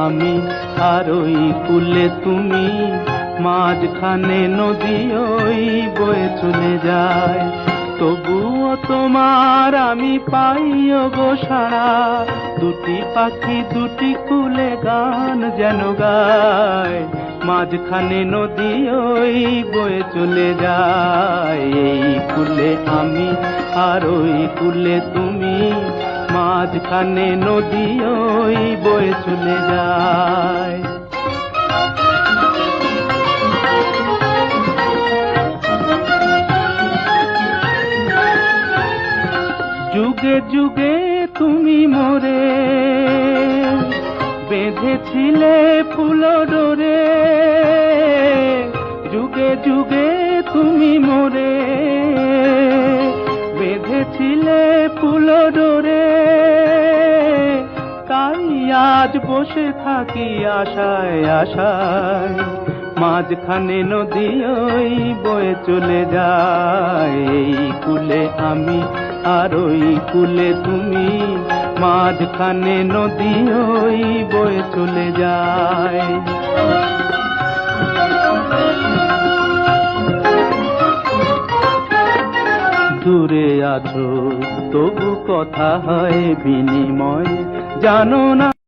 আমি আর ওই কূলে তুমি, মাঝখানে নদী ওই বয়ে চলে যায়। তবুও তোমার আমি পাইও গো সাড়া, দুটি পাখি দুটি কূলে গান যেন গায়। মাঝখানে নদী ওই বয়ে চলে যায়। এই কূলে আমি আর ওই কূলে তুমি, মাঝখানে নদী ওই বয়ে চলে যায়। যুগে যুগে তুমি মোরে বেঁধেছিলে ফুল ডোরে, যুগে যুগে তুমি মোরে বেঁধেছিলে ফুল ডোরে। তাই আজ বসে থাকি আশায় আশায়, মাঝখানে নদী ওই বয়ে চলে যায়। এই কূলে আমি আর ওই কূলে তুমি, মাঝখানে নদী ওই বয়ে চলে যায়। দূরে আছো তবু কথা হয় বিনিময়, জানো না